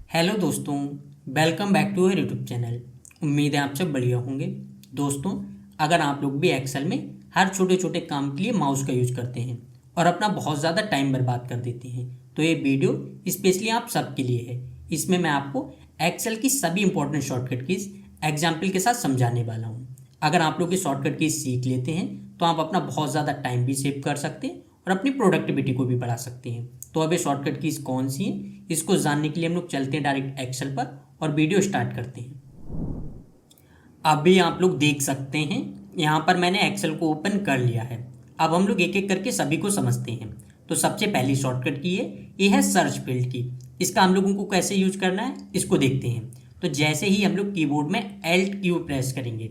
Hello दोस्तों, welcome back to our YouTube channel. उम्मीद है आप सब बढ़िया होंगे। दोस्तों, अगर आप लोग भी एक्सेल में हर छोटे छोटे काम के लिए माउस का यूज करते हैं और अपना बहुत ज़्यादा टाइम बर्बाद कर देते हैं तो ये वीडियो स्पेशली आप सबके लिए है। इसमें मैं आपको एक्सेल की सभी इंपॉर्टेंट शॉर्टकट कीज एग्जाम्पल के साथ समझाने वाला हूँ। अगर आप लोग ये शॉर्टकट कीज सीख लेते हैं तो आप अपना बहुत ज़्यादा टाइम भी सेव कर सकते हैं और अपनी प्रोडक्टिविटी को भी बढ़ा सकते हैं। तो अब ये शॉर्टकट कीज कौन सी हैं, इसको जानने के लिए हम लोग चलते हैं डायरेक्ट एक्सेल पर और वीडियो स्टार्ट करते हैं। अभी आप लोग देख सकते हैं यहाँ पर मैंने एक्सेल को ओपन कर लिया है। अब हम लोग एक एक करके सभी को समझते हैं। तो सबसे पहली शॉर्टकट की है, ये है सर्च फील्ड की। इसका हम लोगों को कैसे यूज करना है इसको देखते हैं। तो जैसे ही हम लोग कीबोर्ड में Alt Q प्रेस करेंगे,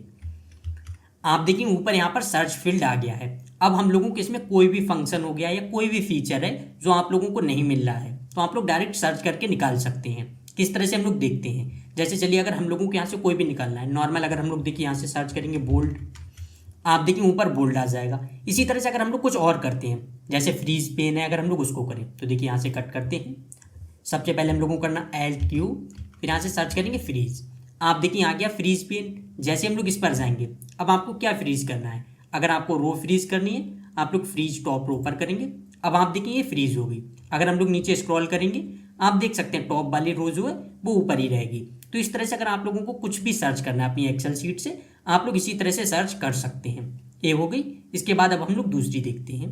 आप देखिए ऊपर यहाँ पर सर्च फील्ड आ गया है। अब हम लोगों को इसमें कोई भी फंक्शन हो गया या कोई भी फीचर है जो आप लोगों को नहीं मिल रहा है तो आप लोग डायरेक्ट सर्च करके निकाल सकते हैं। किस तरह से हम लोग देखते हैं, जैसे चलिए अगर हम लोगों को यहाँ से कोई भी निकालना है नॉर्मल, अगर हम लोग देखिए यहाँ से सर्च करेंगे बोल्ड, आप देखिए ऊपर बोल्ड आ जाएगा। इसी तरह से अगर हम लोग कुछ और करते हैं, जैसे फ्रीज पेन है, अगर हम लोग उसको करें तो देखिए यहाँ से कट करते हैं। सबसे पहले हम लोगों को करना Alt Q, फिर यहाँ से सर्च करेंगे फ्रीज। आप देखिए आ गया फ्रीज पेन। जैसे हम लोग इस पर जाएंगे, अब आपको क्या फ्रीज करना है, अगर आपको रो फ्रीज करनी है आप लोग फ्रीज टॉप रो पर करेंगे। अब आप देखिए ये फ्रीज हो गई। अगर हम लोग नीचे स्क्रॉल करेंगे, आप देख सकते हैं टॉप वाली रो जो है वो ऊपर ही रहेगी। तो इस तरह से अगर आप लोगों को कुछ भी सर्च करना है अपनी एक्सेल शीट से, आप लोग इसी तरह से सर्च कर सकते हैं। ये हो गई। इसके बाद अब हम लोग दूसरी देखते हैं।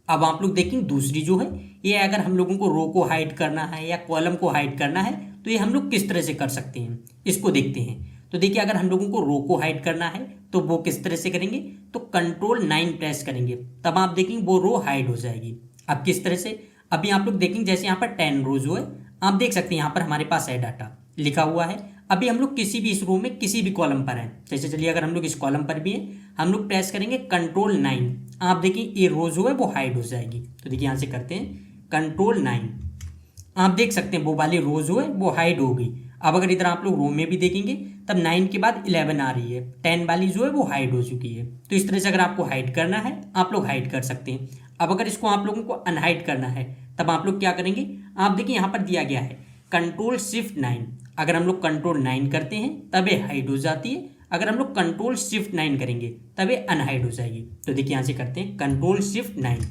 अब आप लोग देखेंगे दूसरी जो है, ये अगर हम लोगों को रो को हाइड करना है या कॉलम को हाइड करना है तो ये हम लोग किस तरह से कर सकते हैं इसको देखते हैं। तो देखिए अगर हम लोगों को रो को हाइड करना है तो वो किस तरह से करेंगे, तो Ctrl 9 प्रेस करेंगे, तब आप देखेंगे वो रो हाइड हो जाएगी। अब किस तरह से, अभी आप लोग देखेंगे जैसे यहाँ पर 10 रो जो है, आप देख सकते हैं यहाँ पर हमारे पास है डाटा लिखा हुआ है। अभी हम लोग किसी भी इस रो में किसी भी कॉलम पर हैं, जैसे चलिए अगर हम लोग इस कॉलम पर भी हैं, हम लोग प्रेस करेंगे Ctrl 9, आप देखिए ये रो जो है वो हाइड हो जाएगी। तो देखिए यहाँ से करते हैं Ctrl 9, आप देख सकते हैं वो वाली रो जो है वो हाइड हो गई। अब अगर इधर आप लोग रो में भी देखेंगे तब 9 के बाद 11 आ रही है, 10 वाली जो है वो हाइड हो चुकी है। तो इस तरह से अगर आपको हाइड करना है आप लोग हाइड कर सकते हैं। अब अगर इसको आप लोगों को अनहाइड करना है तब आप लोग क्या करेंगे, आप देखिए यहाँ पर दिया गया है Ctrl+Shift+9। अगर हम लोग Ctrl 9 करते हैं तब ये हाइड हो जाती है, अगर हम लोग Ctrl+Shift+9 करेंगे तब ये अनहाइड हो जाएगी। तो देखिए यहाँ से करते हैं Ctrl+Shift+9,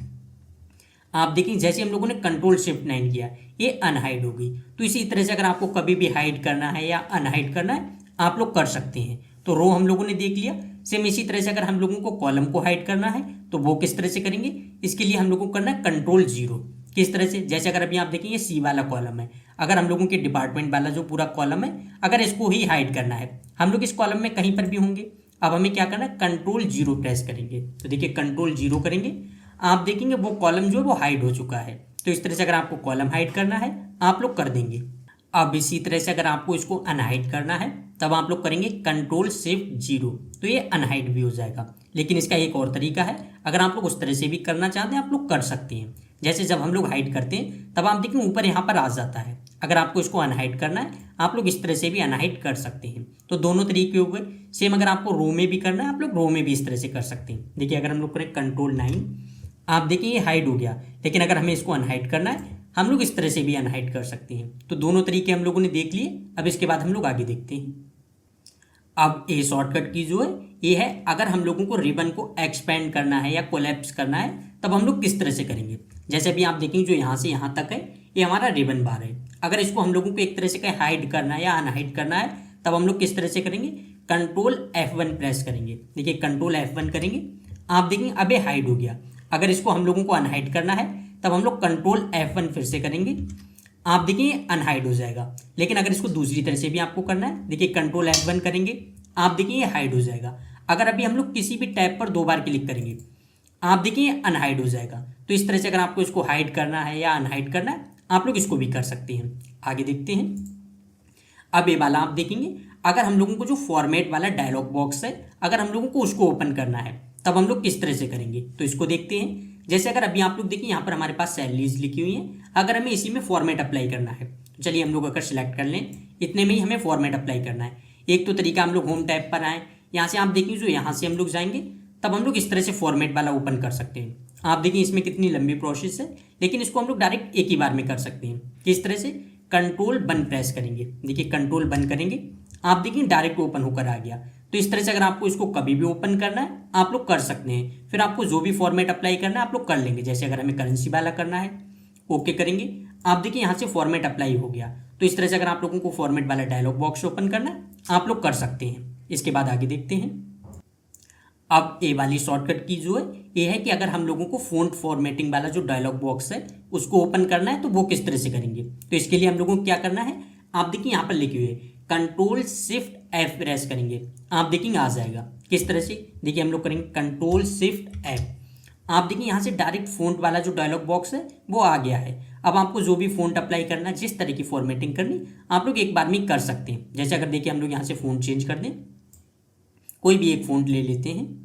आप देखिए जैसे हम लोगों ने Ctrl+Shift+9 किया ये अनहाइड हो गई। तो इसी तरह से अगर आपको कभी भी हाइड करना है या अनहाइड करना है आप लोग कर सकते हैं। तो रो हम लोगों ने देख लिया। सेम इसी तरह से अगर हम लोगों को कॉलम को हाइड करना है तो वो किस तरह से करेंगे, इसके लिए हम लोगों को करना है Ctrl+0। किस तरह से, जैसे अगर अभी आप देखेंगे सी वाला कॉलम है, अगर हम लोगों के डिपार्टमेंट वाला जो पूरा कॉलम है अगर इसको ही हाइड करना है, हम लोग इस कॉलम में कहीं पर भी होंगे, अब हमें क्या करना है Ctrl+0 प्रेस करेंगे। तो देखिए Ctrl+0 करेंगे, आप देखेंगे वो कॉलम जो है वो हाइड हो चुका है। तो इस तरह से अगर आपको कॉलम हाइड करना है आप लोग कर देंगे। अब इसी तरह से अगर आपको इसको अनहाइड करना है तब आप लोग करेंगे Ctrl+Shift+0, तो ये अनहाइड भी हो जाएगा। लेकिन इसका एक और तरीका है, अगर आप लोग उस तरह से भी करना चाहते हैं आप लोग कर सकते हैं। जैसे जब हम लोग हाइड करते हैं तब आप देखिए ऊपर यहाँ पर आ जाता है, अगर आपको इसको अनहाइड करना है आप लोग इस तरह से भी अनहाइड कर सकते हैं। तो दोनों तरीके हो गए। सेम अगर आपको रो में भी करना है आप लोग रो में भी इस तरह से कर सकते हैं। देखिए अगर हम लोग करें Ctrl 9, आप देखिए ये हाइड हो गया, लेकिन अगर हमें इसको अनहाइड करना है हम लोग इस तरह से भी अनहाइड कर सकते हैं। तो दोनों तरीके हम लोगों ने देख लिए। अब इसके बाद हम लोग आगे देखते हैं। अब ये शॉर्टकट की जो है ये है, अगर हम लोगों को रिबन को एक्सपेंड करना है या कोलैप्स करना है तब हम लोग किस तरह से करेंगे। जैसे अभी आप देखेंगे जो यहाँ से यहाँ तक है ये हमारा रिबन बार है, अगर इसको हम लोगों को एक तरह से कहीं हाइड करना है या अनहाइड करना है तब हम लोग किस तरह से करेंगे, Ctrl+F1 प्रेस करेंगे। देखिए Ctrl+F1 करेंगे, आप देखेंगे अब ये हाइड हो गया। अगर इसको हम लोगों को अनहाइड करना है तब हम लोग Ctrl+F1 फिर से करेंगे, आप देखिए अनहाइड हो जाएगा। लेकिन अगर इसको दूसरी तरह से भी आपको करना है, देखिए Ctrl+F1 करेंगे, आप देखिए ये हाइड हो जाएगा। अगर अभी हम लोग किसी भी टैब पर 2 बार क्लिक करेंगे, आप देखिए अनहाइड हो जाएगा। तो इस तरह से अगर आपको इसको हाइड करना है या अनहाइड करना है आप लोग इसको भी कर सकते हैं। आगे देखते हैं। अब ये वाला आप देखेंगे, अगर हम लोगों को जो फॉर्मेट वाला डायलॉग बॉक्स है अगर हम लोगों को उसको ओपन करना है तब हम लोग किस तरह से करेंगे, तो इसको देखते हैं। जैसे अगर अभी आप लोग देखिए यहाँ पर हमारे पास सैलरीज लिखी हुई हैं, अगर हमें इसी में फॉर्मेट अप्लाई करना है तो चलिए हम लोग अगर सिलेक्ट कर लें, इतने में ही हमें फॉर्मेट अप्लाई करना है। एक तो तरीका हम लोग होम टैब पर आए, यहाँ से आप देखिए जो यहाँ से हम लोग जाएंगे तब हम लोग इस तरह से फॉर्मेट वाला ओपन कर सकते हैं। आप देखिए इसमें कितनी लंबी प्रोसेस है, लेकिन इसको हम लोग डायरेक्ट एक ही बार में कर सकते हैं। किस तरह से, कंट्रोल बंद प्रेस करेंगे, देखिए कंट्रोल बंद करेंगे, आप देखिए डायरेक्ट ओपन होकर आ गया। तो इस तरह से अगर आपको इसको कभी भी ओपन करना है आप लोग कर सकते हैं। फिर आपको जो भी फॉर्मेट अप्लाई करना है आप लोग कर लेंगे। जैसे अगर हमें करेंसी वाला करना है, ओके करेंगे, आप देखिए यहाँ से फॉर्मेट अप्लाई हो गया। तो इस तरह से अगर आप लोगों को फॉर्मेट वाला डायलॉग बॉक्स ओपन करना है आप लोग कर सकते हैं। इसके बाद आगे देखते हैं। अब ए वाली शॉर्टकट की जो है ये है कि अगर हम लोगों को फ़ॉन्ट फॉर्मेटिंग वाला जो डायलॉग बॉक्स है उसको ओपन करना है तो वो किस तरह से करेंगे। तो इसके लिए हम लोगों को क्या करना है, आप देखिए यहाँ पर लिखे हुए कंट्रोल शिफ्ट एफ प्रेस करेंगे, आप देखेंगे आ जाएगा। किस तरह से, देखिए हम लोग करेंगे कंट्रोल शिफ्ट एफ, आप देखिए यहाँ से डायरेक्ट फ़ॉन्ट वाला जो डायलॉग बॉक्स है वो आ गया है। अब आपको जो भी फ़ॉन्ट अप्लाई करना है, जिस तरह की फॉर्मेटिंग करनी, आप लोग एक बार में कर सकते हैं। जैसे अगर देखिए हम लोग यहाँ से फ़ॉन्ट चेंज कर दें, कोई भी एक फ़ॉन्ट ले लेते हैं।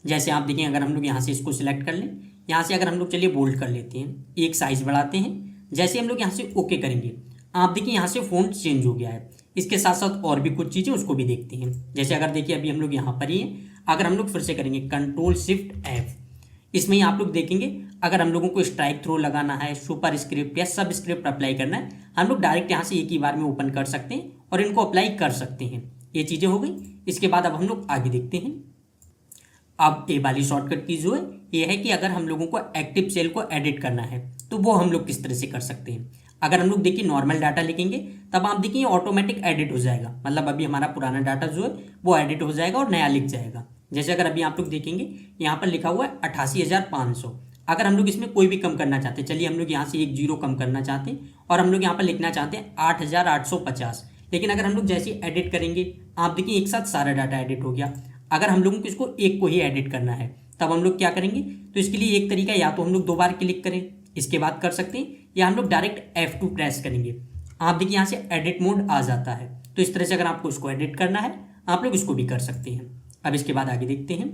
जैसे आप देखिए अगर हम लोग यहाँ से इसको सिलेक्ट कर लें, यहाँ से अगर हम लोग चलिए बोल्ड कर लेते हैं, एक साइज बढ़ाते हैं। जैसे हम लोग यहाँ से ओके करेंगे, आप देखिए यहाँ से फ़ॉन्ट चेंज हो गया है। इसके साथ साथ और भी कुछ चीज़ें उसको भी देखते हैं। जैसे अगर देखिए अभी हम लोग यहाँ पर ही हैं, अगर हम लोग फिर से करेंगे कंट्रोल शिफ्ट एफ, इसमें ही आप लोग देखेंगे अगर हम लोगों को स्ट्राइक थ्रो लगाना है, सुपर स्क्रिप्ट या सब स्क्रिप्ट अप्लाई करना है, हम लोग डायरेक्ट यहाँ से एक ही बार में ओपन कर सकते हैं और इनको अप्लाई कर सकते हैं। ये चीज़ें हो गई। इसके बाद अब हम लोग आगे देखते हैं। अब ए वाली शॉर्टकट की जो है ये है कि अगर हम लोगों को एक्टिव सेल को एडिट करना है तो वो हम लोग किस तरह से कर सकते हैं। अगर हम लोग देखिए नॉर्मल डाटा लिखेंगे तब आप देखिए ऑटोमेटिक एडिट हो जाएगा, मतलब अभी हमारा पुराना डाटा जो है वो एडिट हो जाएगा और नया लिख जाएगा। जैसे अगर अभी आप लोग देखेंगे यहाँ पर लिखा हुआ है 88,500, अगर हम लोग इसमें कोई भी कम करना चाहते हैं, चलिए हम लोग यहाँ से एक जीरो कम करना चाहते हैं और हम लोग यहाँ पर लिखना चाहते हैं 8,850, लेकिन अगर हम लोग जैसे एडिट करेंगे आप देखिए एक साथ सारा डाटा एडिट हो गया। अगर हम लोगों को इसको एक को ही एडिट करना है तब हम लोग क्या करेंगे, तो इसके लिए एक तरीका या तो हम लोग 2 बार क्लिक करें, इसके बाद कर सकते हैं, या हम लोग डायरेक्ट F2 प्रेस करेंगे। आप देखिए यहाँ से एडिट मोड आ जाता है। तो इस तरह से अगर आपको इसको एडिट करना है आप लोग इसको भी कर सकते हैं। अब इसके बाद आगे देखते हैं।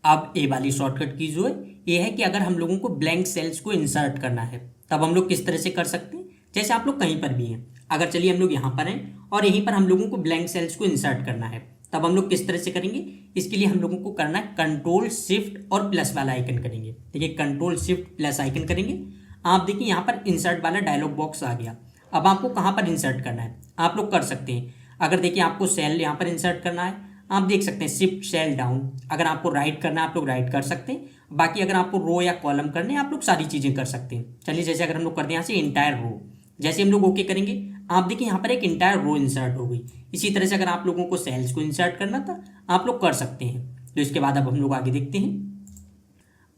अब ए वाली शॉर्टकट की जो है ये है कि अगर हम लोगों को ब्लैंक सेल्स को इंसर्ट करना है तब हम लोग किस तरह से कर सकते हैं। जैसे आप लोग कहीं पर भी हैं, अगर चलिए हम लोग यहाँ पर हैं और यहीं पर हम लोगों को ब्लैंक सेल्स को इंसर्ट करना है तब हम लोग किस तरह से करेंगे। इसके लिए हम लोगों को करना है कंट्रोल शिफ्ट और प्लस वाला आइकन करेंगे। देखिए कंट्रोल शिफ्ट प्लस आइकन करेंगे, आप देखिए यहाँ पर इंसर्ट वाला डायलॉग बॉक्स आ गया। अब आपको कहाँ पर इंसर्ट करना है आप लोग कर सकते हैं। अगर देखिए आपको सेल यहाँ पर इंसर्ट करना है, आप देख सकते हैं शिफ्ट सेल डाउन। अगर आपको राइट करना है आप लोग राइट कर सकते हैं, बाकी अगर आपको रो या कॉलम करने हैं आप लोग सारी चीज़ें कर सकते हैं। चलिए जैसे अगर हम लोग करते हैं यहाँ से इंटायर रो, जैसे हम लोग ओके करेंगे आप देखिए यहाँ पर एक इंटायर रो इंसर्ट हो गई। इसी तरह से अगर आप लोगों को सेल्स को इंसर्ट करना था आप लोग कर सकते हैं। तो इसके बाद अब हम लोग आगे देखते हैं।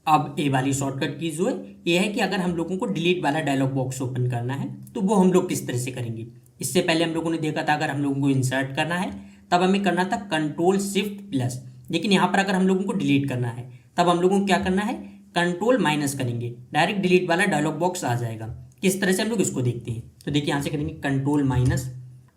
अब ए वाली शॉर्टकट की जो है ये है कि अगर हम लोगों को डिलीट वाला डायलॉग बॉक्स ओपन करना है तो वो हम लोग किस तरह से करेंगे। इससे पहले हम लोगों ने देखा था अगर हम लोगों को इंसर्ट करना है तब हमें करना था कंट्रोल शिफ्ट प्लस, लेकिन यहाँ पर अगर हम लोगों को डिलीट करना है तब हम लोगों को क्या करना है कंट्रोल माइनस करेंगे, डायरेक्ट डिलीट वाला डायलॉग बॉक्स आ जाएगा। किस तरह से हम लोग इसको देखते हैं, तो देखिए यहाँ से करेंगे कंट्रोल माइनस।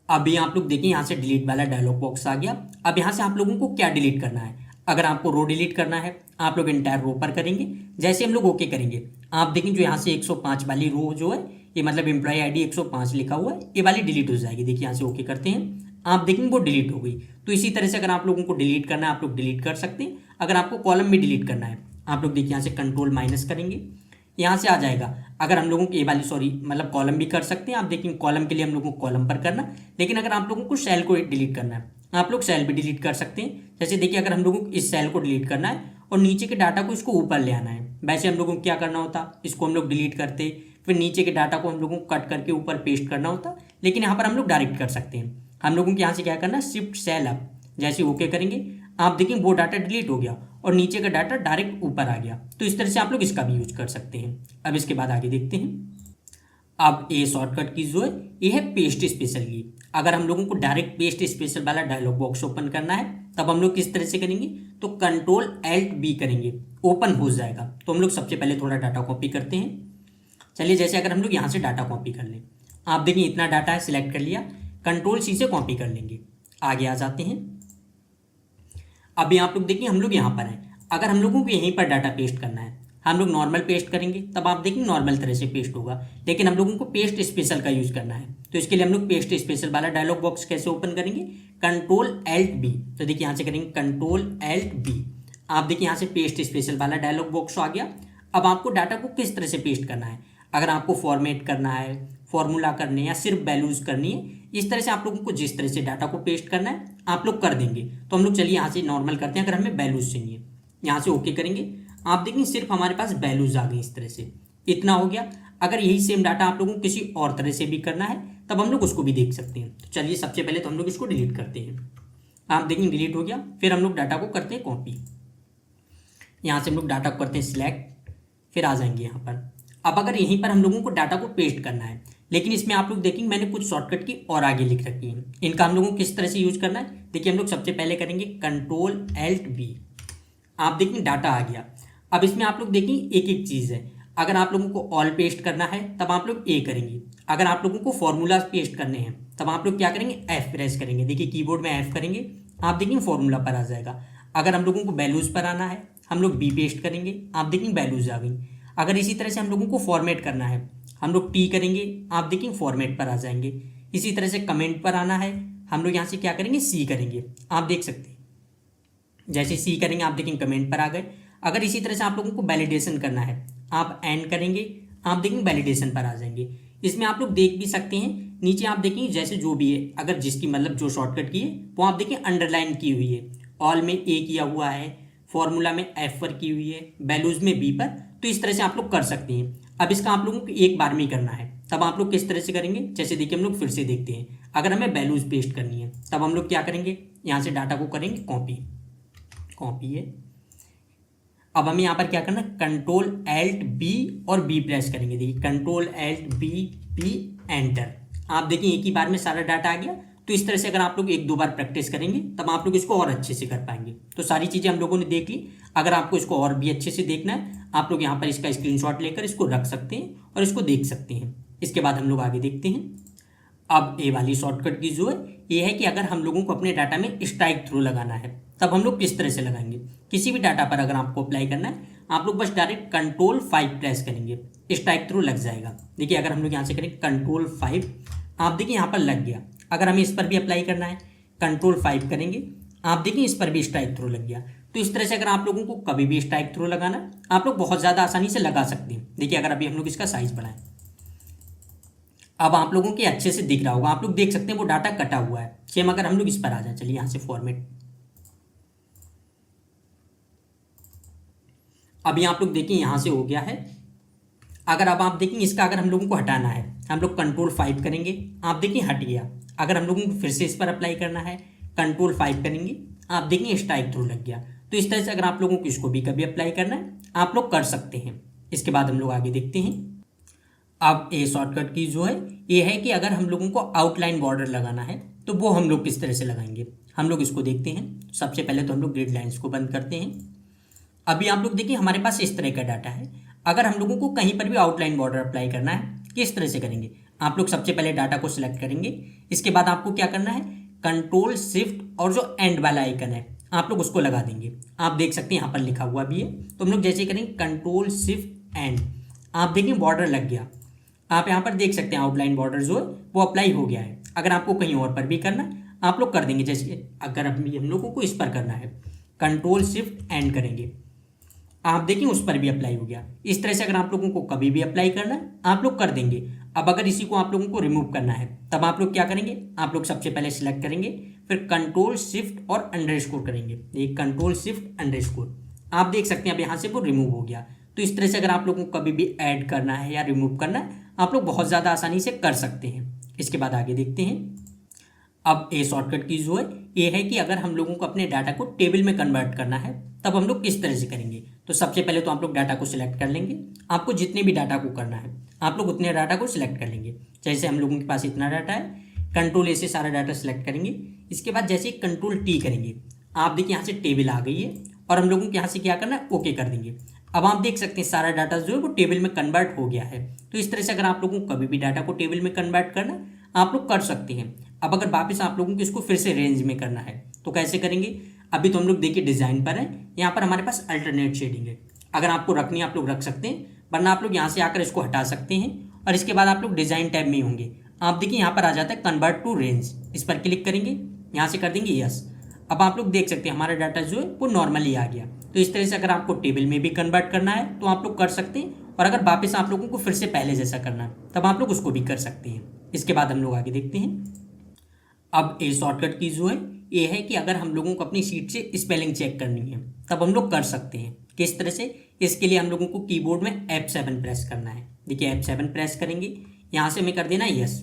अभी आप लोग देखिए यहाँ से डिलीट वाला डायलॉग बॉक्स आ गया। अब यहाँ से आप लोगों को क्या डिलीट करना है, अगर आपको रो डिलीट करना है आप लोग इंटायर रो पर करेंगे। जैसे हम लोग ओके करेंगे आप देखें जो यहाँ से 105 वाली रो जो है ये मतलब एम्प्लॉय आईडी 105 लिखा हुआ है, ये वाली डिलीट हो जाएगी। देखिए यहाँ से ओके करते हैं, आप देखेंगे वो डिलीट हो गई। तो इसी तरह से अगर आप लोगों को डिलीट करना है आप लोग डिलीट कर सकते हैं। अगर आपको कॉलम में डिलीट करना है आप लोग देखिए यहाँ से कंट्रोल माइनस करेंगे, यहाँ से आ जाएगा। अगर हम लोगों को ये वाली मतलब कॉलम भी कर सकते हैं। आप देखेंगे कॉलम के लिए हम लोगों को कॉलम पर करना, लेकिन अगर आप लोगों को सेल को डिलीट करना है आप लोग सेल भी डिलीट कर सकते हैं। जैसे देखिए अगर हम लोगों को इस सेल को डिलीट करना है और नीचे के डाटा को इसको ऊपर ले आना है, वैसे हम लोगों को क्या करना होता, इसको हम लोग डिलीट करते, फिर नीचे के डाटा को हम लोगों को कट करके ऊपर पेस्ट करना होता, लेकिन यहाँ पर हम लोग डायरेक्ट कर सकते हैं। हम लोगों को यहाँ से क्या करना है शिफ्ट सेल अप, जैसे ओके करेंगे आप देखेंगे वो डाटा डिलीट हो गया और नीचे का डाटा डायरेक्ट ऊपर आ गया। तो इस तरह से आप लोग इसका भी यूज कर सकते हैं। अब इसके बाद आगे देखते हैं। अब ये शॉर्टकट की जो है ये है पेस्ट स्पेशल की। अगर हम लोगों को डायरेक्ट पेस्ट स्पेशल वाला डायलॉग बॉक्स ओपन करना है तब हम लोग किस तरह से करेंगे, तो कंट्रोल Alt B करेंगे, ओपन हो जाएगा। तो हम लोग सबसे पहले थोड़ा डाटा कॉपी करते हैं। चलिए जैसे अगर हम लोग यहाँ से डाटा कॉपी कर लें, आप देखिए इतना डाटा है, सिलेक्ट कर लिया, कंट्रोल C से कॉपी कर लेंगे, आगे आ जाते हैं। अभी आप लोग देखिए हम लोग यहाँ पर हैं, अगर हम लोगों को यहीं पर डाटा पेस्ट करना है हम लोग नॉर्मल पेस्ट करेंगे तब आप देखेंगे नॉर्मल तरह से पेस्ट होगा, लेकिन हम लोगों को पेस्ट स्पेशल का यूज करना है। तो इसके लिए हम लोग पेस्ट स्पेशल वाला डायलॉग बॉक्स कैसे ओपन करेंगे, कंट्रोल Alt B। तो देखिए यहाँ से करेंगे कंट्रोल Alt B, आप देखिए यहाँ से पेस्ट स्पेशल वाला डायलॉग बॉक्स आ गया। अब आपको डाटा को किस तरह से पेस्ट करना है, अगर आपको फॉर्मेट करना है, फॉर्मूला करने या सिर्फ वैल्यूज करनी है, इस तरह से आप लोगों को जिस तरह से डाटा को पेस्ट करना है आप लोग कर देंगे। तो हम लोग चलिए यहाँ से नॉर्मल करते हैं। अगर हमें वैल्यूज चाहिए, यहाँ से ओके करेंगे, आप देखेंगे सिर्फ हमारे पास वैल्यूज आ गई इस तरह से, इतना हो गया। अगर यही सेम डाटा आप लोगों को किसी और तरह से भी करना है तब हम लोग उसको भी देख सकते हैं। तो चलिए सबसे पहले तो हम लोग इसको डिलीट करते हैं। आप देखेंगे डिलीट हो गया। फिर हम लोग डाटा को करते हैं कॉपी। यहाँ से हम लोग डाटा को करते हैं सिलेक्ट, फिर आ जाएंगे यहाँ पर। अब अगर यहीं पर हम लोगों को डाटा को पेस्ट करना है, लेकिन इसमें आप लोग देखेंगे मैंने कुछ शॉर्टकट की और आगे लिख रखी है, इनका हम लोगों को किस तरह से यूज करना है। देखिए हम लोग सबसे पहले करेंगे Ctrl+Alt+V। आप देखेंगे डाटा आ गया। अब इसमें आप लोग देखेंगे एक एक चीज़ है। अगर आप लोगों को ऑल पेस्ट करना है तब आप लोग ए करेंगे। अगर आप लोगों को फॉर्मूलाज पेस्ट करने हैं तब आप लोग क्या करेंगे, एफ प्रेस करेंगे। देखिए कीबोर्ड में एफ करेंगे, आप देखेंगे फॉर्मूला पर आ जाएगा। अगर हम लोगों को वैल्यूज पर आना है हम लोग बी पेस्ट करेंगे, आप देखेंगे वैल्यूज आ गई। अगर इसी तरह से हम लोगों को फॉर्मेट करना है हम लोग टी करेंगे, आप देखेंगे फॉर्मेट पर आ जाएंगे। इसी तरह से कमेंट पर आना है हम लोग यहाँ से क्या करेंगे, सी करेंगे। आप देख सकते हैं जैसे सी करेंगे आप देखेंगे कमेंट पर आ गए। अगर इसी तरह से आप लोगों को वैलिडेशन करना है आप एंड करेंगे, आप देखेंगे वैलिडेशन पर आ जाएंगे। इसमें आप लोग देख भी सकते हैं नीचे आप देखेंगे जैसे जो भी है, अगर जिसकी मतलब जो शॉर्टकट की है वो आप देखिए अंडरलाइन की हुई है, ऑल में ए किया हुआ है, फॉर्मूला में एफ पर की हुई है, वैल्यूज में बी पर। तो इस तरह से आप लोग कर सकते हैं। अब इसका आप लोगों को एक बार में ही करना है तब आप लोग किस तरह से करेंगे, जैसे देखिए हम लोग फिर से देखते हैं। अगर हमें वैल्यूज पेस्ट करनी है तब हम लोग क्या करेंगे, यहाँ से डाटा को करेंगे कॉपी, कॉपी है। अब हमें यहाँ पर क्या करना है, Ctrl+Alt+B और बी प्रेस करेंगे। देखिए Ctrl+Alt+B एंटर। आप देखिए एक ही बार में सारा डाटा आ गया। तो इस तरह से अगर आप लोग एक दो बार प्रैक्टिस करेंगे तब आप लोग इसको और अच्छे से कर पाएंगे। तो सारी चीज़ें हम लोगों ने देख ली। अगर आपको इसको और भी अच्छे से देखना है आप लोग यहाँ पर इसका स्क्रीनशॉट लेकर इसको रख सकते हैं और इसको देख सकते हैं। इसके बाद हम लोग आगे देखते हैं। अब ए वाली शॉर्टकट की जो है ये है कि अगर हम लोगों को अपने डाटा में स्ट्राइक थ्रू लगाना है तब हम लोग किस तरह से लगाएंगे। किसी भी डाटा पर अगर आपको अप्लाई करना है आप लोग बस डायरेक्ट Ctrl+5 प्रेस करेंगे, स्ट्राइक थ्रू लग जाएगा। देखिए अगर हम लोग यहाँ से करें Ctrl+5, आप देखिए यहाँ पर लग गया। अगर हमें इस पर भी अप्लाई करना है Ctrl+5 करेंगे, आप देखिए इस पर भी स्ट्राइक थ्रू लग गया। तो इस तरह से अगर आप लोगों को कभी भी स्ट्राइक थ्रू लगाना है आप लोग बहुत ज़्यादा आसानी से लगा सकते हैं। देखिए अगर अभी हम लोग इसका साइज बढ़ाएं, अब आप लोगों के अच्छे से दिख रहा होगा, आप लोग देख सकते हैं वो डाटा कटा हुआ है। सेम अगर हम लोग इस पर आ जाए, चलिए यहाँ से फॉर्मेट, अभी आप लोग देखिए यहाँ से हो गया है। अगर अब आप देखेंगे इसका अगर हम लोगों को हटाना है हम लोग Ctrl+5 करेंगे, आप देखिए हट गया। अगर हम लोगों को फिर से इस पर अप्लाई करना है Ctrl+5 करेंगे, आप देखेंगे स्ट्राइक थ्रू लग गया। तो इस तरह से अगर आप लोगों को इसको भी कभी अप्लाई करना है आप लोग कर सकते हैं। इसके बाद हम लोग आगे देखते हैं। अब ए शॉर्टकट की जो है ये है कि अगर हम लोगों को आउटलाइन बॉर्डर लगाना है तो वो हम लोग किस तरह से लगाएंगे, हम लोग इसको देखते हैं। सबसे पहले तो हम लोग ग्रिड लाइन्स को बंद करते हैं। अभी आप लोग देखिए हमारे पास इस तरह का डाटा है। अगर हम लोगों को कहीं पर भी आउटलाइन बॉर्डर अप्लाई करना है किस तरह से करेंगे, आप लोग सबसे पहले डाटा को सिलेक्ट करेंगे। इसके बाद आपको क्या करना है, Ctrl+Shift और जो एंड वाला आइकन है आप लोग उसको लगा देंगे। आप देख सकते हैं यहाँ पर लिखा हुआ भी है। तो हम लोग जैसे करेंगे Ctrl+Shift एंड, आप देखेंगे बॉर्डर लग गया। आप यहाँ पर देख सकते हैं आउटलाइन बॉर्डर जो है वो अप्लाई हो गया है। अगर आपको कहीं और पर भी करना है आप लोग कर देंगे। जैसे अगर अभी हम लोगों को इस पर करना है Ctrl+Shift एंड करेंगे, आप देखिए उस पर भी अप्लाई हो गया। इस तरह से अगर आप लोगों को कभी भी अप्लाई करना है आप लोग कर देंगे। अब अगर इसी को आप लोगों को रिमूव करना है तब आप लोग क्या करेंगे, आप लोग सबसे पहले सिलेक्ट करेंगे, फिर Ctrl+Shift और अंडरस्कोर करेंगे। ये Ctrl+Shift अंडरस्कोर, आप देख सकते हैं अब यहाँ से वो रिमूव हो गया। तो इस तरह से अगर आप लोगों को कभी भी ऐड करना है या रिमूव करना है आप लोग बहुत ज़्यादा आसानी से कर सकते हैं। इसके बाद आगे देखते हैं। अब ए शॉर्टकट की जो है ये है कि अगर हम लोगों को अपने डाटा को टेबल में कन्वर्ट करना है तब हम लोग किस तरह से करेंगे। तो सबसे पहले तो आप लोग डाटा को सिलेक्ट कर लेंगे। आपको जितने भी डाटा को करना है आप लोग उतने डाटा को सिलेक्ट कर लेंगे। जैसे हम लोगों के पास इतना डाटा है, Ctrl+A से सारा डाटा सिलेक्ट करेंगे। इसके बाद जैसे Ctrl+T करेंगे, आप देखिए यहाँ से टेबल आ गई है और हम लोगों को यहाँ से क्या करना है, ओके कर देंगे। अब आप देख सकते हैं सारा डाटा जो है वो टेबल में कन्वर्ट हो गया है। तो इस तरह से अगर आप लोगों को कभी भी डाटा को टेबल में कन्वर्ट करना है आप लोग कर सकते हैं। अब अगर वापस आप लोगों को इसको फिर से रेंज में करना है तो कैसे करेंगे। अभी तो हम लोग देखिए डिज़ाइन पर है, यहाँ पर हमारे पास अल्टरनेट शेडिंग है। अगर आपको रखनी है आप लोग रख सकते हैं, वरना आप लोग यहाँ से आकर इसको हटा सकते हैं। और इसके बाद आप लोग डिज़ाइन टैब में होंगे, आप देखिए यहाँ पर आ जाता है कन्वर्ट टू रेंज, इस पर क्लिक करेंगे, यहाँ से कर देंगे यस। अब आप लोग देख सकते हैं हमारा डाटा जो है वो नॉर्मली आ गया। तो इस तरह से अगर आपको टेबल में भी कन्वर्ट करना है तो आप लोग कर सकते हैं, और अगर वापस आप लोगों को फिर से पहले जैसा करना है तब आप लोग उसको भी कर सकते हैं। इसके बाद हम लोग आगे देखते हैं। अब ए शॉर्टकट की जो है ये है कि अगर हम लोगों को अपनी शीट से स्पेलिंग चेक करनी है तब हम लोग कर सकते हैं। किस तरह से? इसके लिए हम लोगों को कीबोर्ड में F7 प्रेस करना है। देखिए F7 प्रेस करेंगे, यहाँ से हमें कर देना यस।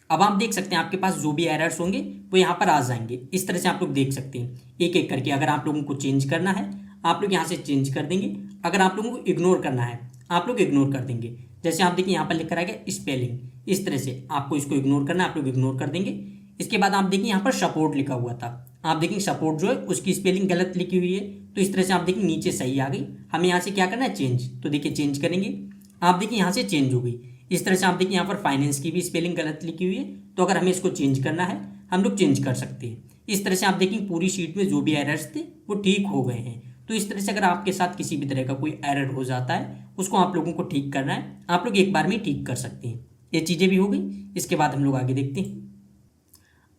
अब आप देख सकते हैं आपके पास जो भी एरर्स होंगे वो यहाँ पर आ जाएंगे। इस तरह से आप लोग देख सकते हैं एक एक करके। अगर आप लोगों को चेंज करना है आप लोग यहाँ से चेंज कर देंगे, अगर आप लोगों को इग्नोर करना है आप लोग इग्नोर कर देंगे। जैसे आप देखिए यहाँ पर लिखा रहेगा स्पेलिंग, इस तरह से आपको इसको इग्नोर करना है, आप लोग इग्नोर कर देंगे। इसके बाद आप देखिए यहाँ पर सपोर्ट लिखा हुआ था, आप देखेंगे सपोर्ट जो है उसकी स्पेलिंग गलत लिखी हुई है, तो इस तरह से आप देखिए नीचे सही आ गई। हमें यहाँ से क्या करना है? चेंज। तो देखिए चेंज करेंगे, आप देखिए यहाँ से चेंज हो गई। इस तरह से आप देखिए यहाँ पर फाइनेंस की भी स्पेलिंग गलत लिखी हुई है, तो अगर हमें इसको चेंज करना है हम लोग चेंज कर सकते हैं। इस तरह से आप देखेंगे पूरी शीट में जो भी एरर्स थे वो ठीक हो गए हैं। तो इस तरह से अगर आपके साथ किसी भी तरह का कोई एरर हो जाता है उसको आप लोगों को ठीक करना है, आप लोग एक बार में ठीक कर सकते हैं। ये चीज़ें भी हो गई। इसके बाद हम लोग आगे देखते हैं।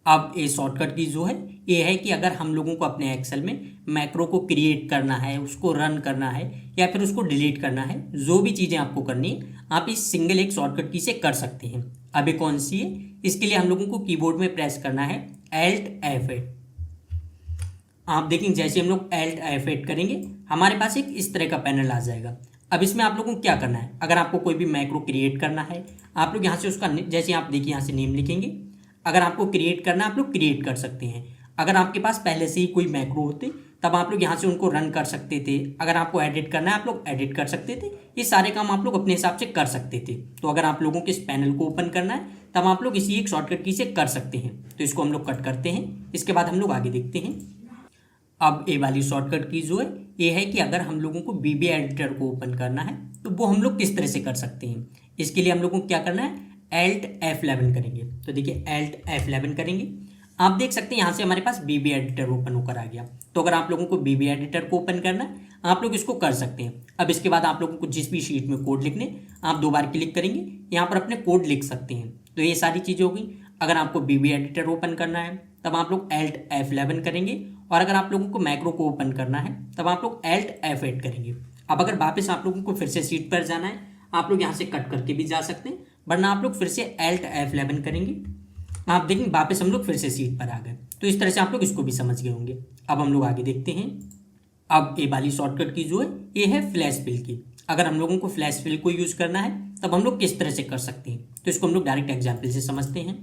अब ये शॉर्टकट की जो है ये है कि अगर हम लोगों को अपने एक्सेल में मैक्रो को क्रिएट करना है, उसको रन करना है या फिर उसको डिलीट करना है, जो भी चीज़ें आपको करनी है आप इस सिंगल एक शॉर्टकट की से कर सकते हैं। अब ये कौन सी है? इसके लिए हम लोगों को कीबोर्ड में प्रेस करना है Alt F8। आप देखेंगे जैसे हम लोग Alt F8 करेंगे हमारे पास एक इस तरह का पैनल आ जाएगा। अब इसमें आप लोगों को क्या करना है? अगर आपको कोई भी मैक्रो क्रिएट करना है आप लोग यहाँ से उसका जैसे आप देखिए यहाँ से नेम लिखेंगे। अगर आपको क्रिएट करना है आप लोग क्रिएट कर सकते हैं। अगर आपके पास पहले से ही कोई मैक्रो होते तब आप लोग यहाँ से उनको रन कर सकते थे। अगर आपको एडिट करना है आप लोग एडिट कर सकते थे। ये सारे काम आप लोग अपने हिसाब से कर सकते थे। तो अगर आप लोगों को इस पैनल को ओपन करना है तब आप लोग इसी एक शॉर्टकट की से कर सकते हैं। तो इसको हम लोग कट करते हैं। इसके बाद हम लोग आगे देखते हैं। अब ये वाली शॉर्टकट की जो है ये है कि अगर हम लोगों को बीबी एडिटर को ओपन करना है तो वो हम लोग किस तरह से कर सकते हैं। इसके लिए हम लोगों को क्या करना है? Alt F11 करेंगे। तो देखिए Alt F11 करेंगे, आप देख सकते हैं यहाँ से हमारे पास बीबी एडिटर ओपन होकर आ गया। तो अगर आप लोगों को बीबी एडिटर को ओपन करना है आप लोग इसको कर सकते हैं। अब इसके बाद आप लोगों को जिस भी शीट में कोड लिखने आप 2 बार क्लिक करेंगे, यहाँ पर अपने कोड लिख सकते हैं। तो ये सारी चीज़ें हो गई। अगर आपको बीबी एडिटर ओपन करना है तब आप लोग Alt F11 करेंगे, और अगर आप लोगों को मैक्रो को ओपन करना है तब आप लोग Alt F8 करेंगे। अब अगर वापस आप लोगों को फिर से शीट पर जाना है आप लोग यहाँ से कट करके भी जा सकते हैं, वरना आप लोग फिर से Alt F11 करेंगे। आप देखेंगे वापस हम लोग फिर से सीट पर आ गए। तो इस तरह से आप लोग इसको भी समझ गए होंगे। अब हम लोग आगे देखते हैं। अब ये वाली शॉर्टकट की जो है ये है फ्लैश फिल की। अगर हम लोगों को फ्लैश फिल को यूज़ करना है तब हम लोग किस तरह से कर सकते हैं, तो इसको हम लोग डायरेक्ट एग्जाम्पल से समझते हैं।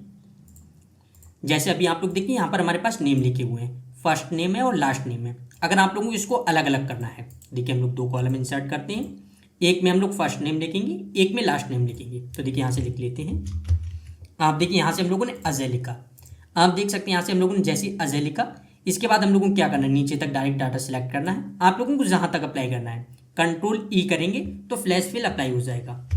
जैसे अभी आप लोग देखिए यहाँ पर हमारे पास नेम लिखे हुए हैं, फर्स्ट नेम है और लास्ट नेम है। अगर आप लोगों को इसको अलग अलग करना है, देखिए हम लोग 2 कॉलम इंसर्ट करते हैं। एक में हम लोग फर्स्ट नेम लिखेंगे, एक में लास्ट नेम लिखेंगे। तो देखिए यहाँ से लिख लेते हैं। आप देखिए यहाँ से हम लोगों ने अजय लिखा, आप देख सकते हैं यहाँ से हम लोगों ने जैसे अजय लिखा इसके बाद हम लोगों को क्या करना है? नीचे तक डायरेक्ट डाटा सिलेक्ट करना है। आप लोगों को जहाँ तक अप्लाई करना है कंट्रोल ई करेंगे तो फ्लैश फिल अप्लाई हो जाएगा।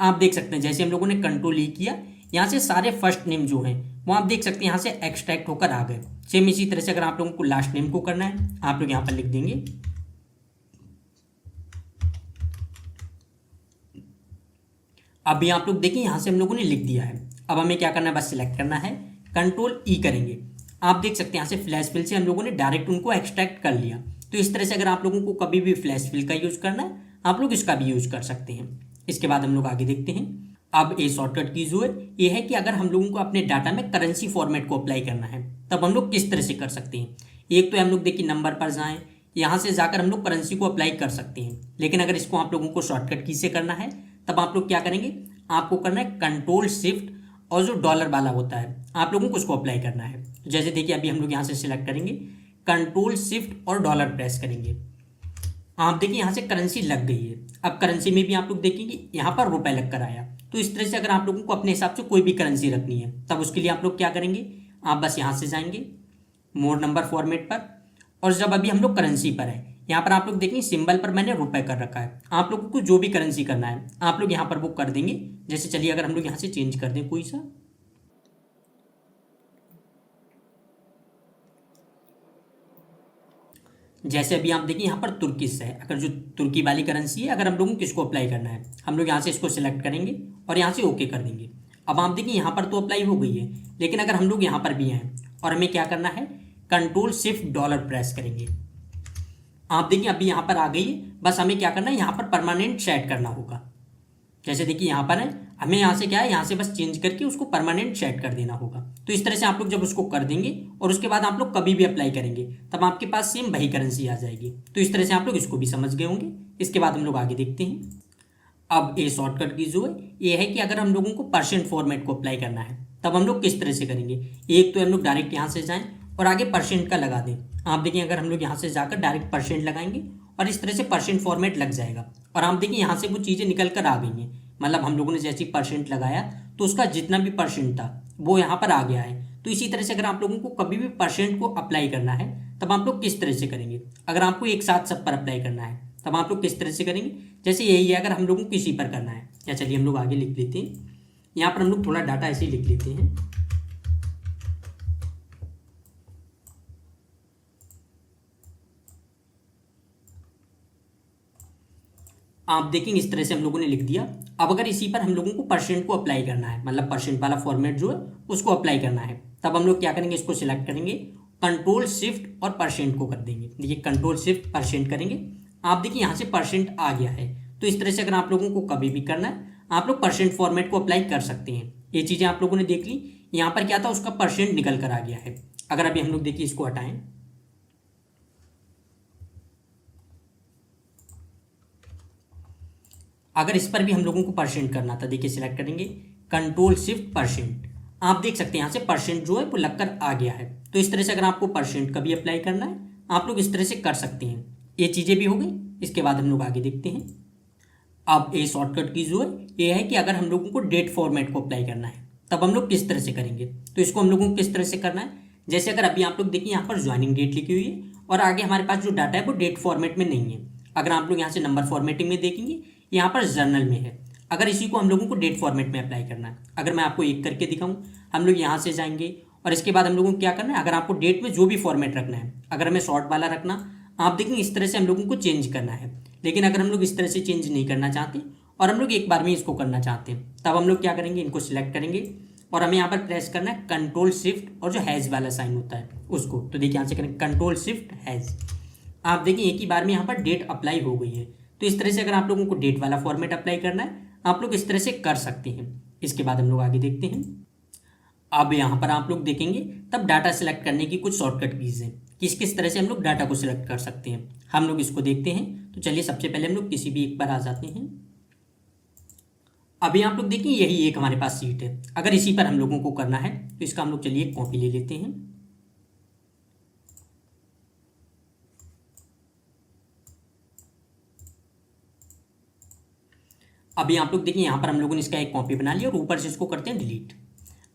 आप देख सकते हैं जैसे हम लोगों ने कंट्रोल ई किया यहाँ से सारे फर्स्ट नेम जो हैं वो आप देख सकते हैं यहाँ से एक्सट्रैक्ट होकर आ गए। सेम इसी तरह से अगर आप लोगों को लास्ट नेम को करना है आप लोग यहाँ पर लिख देंगे। अभी आप लोग देखिए यहाँ से हम लोगों ने लिख दिया है। अब हमें क्या करना है? बस सिलेक्ट करना है, कंट्रोल ई करेंगे। आप देख सकते हैं यहाँ से फ्लैश फिल से हम लोगों ने डायरेक्ट उनको एक्सट्रैक्ट कर लिया। तो इस तरह से अगर आप लोगों को कभी भी फ्लैश फिल का यूज़ करना है आप लोग इसका भी यूज़ कर सकते हैं। इसके बाद हम लोग आगे देखते हैं। अब ये शॉर्टकट की जो है ये है कि अगर हम लोगों को अपने डाटा में करेंसी फॉर्मेट को अप्लाई करना है तब हम लोग किस तरह से कर सकते हैं। एक तो हम लोग देखिए नंबर पर जाएँ, यहाँ से जाकर हम लोग करेंसी को अप्लाई कर सकते हैं। लेकिन अगर इसको आप लोगों को शॉर्टकट की से करना है तब आप लोग क्या करेंगे? आपको करना है कंट्रोल शिफ्ट और जो डॉलर वाला होता है आप लोगों को उसको अप्लाई करना है। तो जैसे देखिए अभी हम लोग यहाँ से सिलेक्ट करेंगे, कंट्रोल शिफ्ट और डॉलर प्रेस करेंगे। आप देखिए यहाँ से करेंसी लग गई है। अब करेंसी में भी आप लोग देखेंगे यहाँ पर रुपए लग कर आया। तो इस तरह से अगर आप लोगों को अपने हिसाब से कोई भी करेंसी रखनी है तब उसके लिए आप लोग क्या करेंगे? आप बस यहाँ से जाएंगे मोर नंबर फॉर्मेट पर, और जब अभी हम लोग करेंसी पर है यहाँ पर आप लोग देखेंगे सिंबल पर मैंने रुपए कर रखा है। आप लोगों को जो भी करेंसी करना है आप लोग यहाँ पर वो कर देंगे। जैसे चलिए अगर हम लोग यहाँ से चेंज कर दें कोई सा, जैसे अभी आप देखिए यहाँ पर तुर्किश है। अगर जो तुर्की वाली करेंसी है अगर हम लोगों को किसको अप्लाई करना है हम लोग यहाँ से इसको सिलेक्ट करेंगे और यहाँ से ओके कर देंगे। अब आप देखिए यहाँ पर तो अप्लाई हो गई है, लेकिन अगर हम लोग यहाँ पर भी हैं और हमें क्या करना है? कंट्रोल शिफ्ट डॉलर प्रेस करेंगे। आप देखिए अभी यहाँ पर आ गई है, बस हमें क्या करना है, यहाँ पर परमानेंट सेट करना होगा। जैसे देखिए यहाँ पर है, हमें यहाँ से क्या है, यहाँ से बस चेंज करके उसको परमानेंट सेट कर देना होगा। तो इस तरह से आप लोग जब उसको कर देंगे और उसके बाद आप लोग कभी भी अप्लाई करेंगे तब आपके पास सेम वही करेंसी आ जाएगी। तो इस तरह से आप लोग इसको भी समझ गए होंगे। इसके बाद हम लोग आगे देखते हैं। अब ये शॉर्टकट की जो है ये है कि अगर हम लोगों को परसेंट फॉर्मेट को अप्लाई करना है तब हम लोग किस तरह से करेंगे। एक तो हम लोग डायरेक्ट यहाँ से जाएं और आगे परसेंट का लगा दें। आप देखिए अगर हम लोग यहाँ से जाकर डायरेक्ट परसेंट लगाएंगे और इस तरह से परसेंट फॉर्मेट लग जाएगा और आप देखिए यहाँ से वो चीज़ें निकल कर आ गई हैं। मतलब हम लोगों ने जैसे परसेंट लगाया तो उसका जितना भी परसेंट था वो यहाँ पर आ गया है। तो इसी तरह से अगर आप लोगों को कभी भी परसेंट को अप्लाई करना है तब आप लोग किस तरह से करेंगे। अगर आपको एक साथ सब पर अप्लाई करना है तब आप लोग किस तरह से करेंगे। जैसे यही है, अगर हम लोगों को किसी पर करना है, या चलिए हम लोग आगे लिख लेते हैं। यहाँ पर हम लोग थोड़ा डाटा ऐसे ही लिख लेते हैं। आप देखेंगे इस तरह से हम लोगों ने लिख दिया। अब अगर इसी पर हम लोगों को परसेंट को अप्लाई करना है, मतलब परसेंट वाला फॉर्मेट जो है उसको अप्लाई करना है, तब हम लोग क्या करेंगे, इसको सिलेक्ट करेंगे, कंट्रोल शिफ्ट और परसेंट को कर देंगे। देखिए कंट्रोल शिफ्ट परसेंट करेंगे। आप देखिए यहाँ से परसेंट आ गया है। तो इस तरह से अगर आप लोगों को कभी भी करना है आप लोग परसेंट फॉर्मेट को अप्लाई कर सकते हैं। ये चीज़ें आप लोगों ने देख ली। यहाँ पर क्या था, उसका परसेंट निकल कर आ गया है। अगर अभी हम लोग देखिए इसको हटाएं, अगर इस पर भी हम लोगों को परसेंट करना था, देखिए सिलेक्ट करेंगे, कंट्रोल शिफ्ट परसेंट। आप देख सकते हैं यहाँ से परसेंट जो है वो लगकर आ गया है। तो इस तरह से अगर आपको परसेंट का भी अप्लाई करना है आप लोग इस तरह से कर सकते हैं। ये चीज़ें भी हो गई। इसके बाद हम लोग आगे देखते हैं। अब ये शॉर्टकट की जो है ये है कि अगर हम लोगों को डेट फॉर्मेट को अप्लाई करना है तब हम लोग किस तरह से करेंगे। तो इसको हम लोगों को किस तरह से करना है, जैसे अगर अभी आप लोग देखिए यहाँ पर ज्वाइनिंग डेट लिखी हुई है और आगे हमारे पास जो डाटा है वो डेट फॉर्मेट में नहीं है। अगर आप लोग यहाँ से नंबर फॉर्मेटिंग में देखेंगे, यहाँ पर जर्नल में है। अगर इसी को हम लोगों को डेट फॉर्मेट में अप्लाई करना है, अगर मैं आपको एक करके दिखाऊं, हम लोग यहाँ से जाएंगे और इसके बाद हम लोगों को क्या करना है, अगर आपको डेट में जो भी फॉर्मेट रखना है, अगर हमें शॉर्ट वाला रखना, आप देखेंगे इस तरह से हम लोगों को चेंज करना है। लेकिन अगर हम लोग इस तरह से चेंज नहीं करना चाहते और हम लोग एक बार में इसको करना चाहते हैं तब हम लोग क्या करेंगे, इनको सिलेक्ट करेंगे और हमें यहाँ पर प्रेस करना है कंट्रोल शिफ्ट और जो हैज वाला साइन होता है उसको। तो देखिए यहाँ से करेंगे कंट्रोल शिफ्ट हैज। आप देखिए एक ही बार में यहाँ पर डेट अप्लाई हो गई है। तो इस तरह से अगर आप लोगों को डेट वाला फॉर्मेट अप्लाई करना है आप लोग इस तरह से कर सकते हैं। इसके बाद हम लोग आगे देखते हैं। अब यहाँ पर आप लोग देखेंगे तब डाटा सिलेक्ट करने की कुछ शॉर्टकट कीज हैं, किस किस तरह से हम लोग डाटा को सिलेक्ट कर सकते हैं। हम लोग इसको देखते हैं। तो चलिए सबसे पहले हम लोग किसी भी एक पर आ जाते हैं। अभी आप लोग देखिए यही एक हमारे पास सीट है। अगर इसी पर हम लोगों को करना है तो इसका हम लोग चलिए एक कॉपी ले लेते हैं। अभी आप लोग देखिए यहाँ पर हम लोगों ने इसका एक कॉपी बना लिया और ऊपर से इसको करते हैं डिलीट।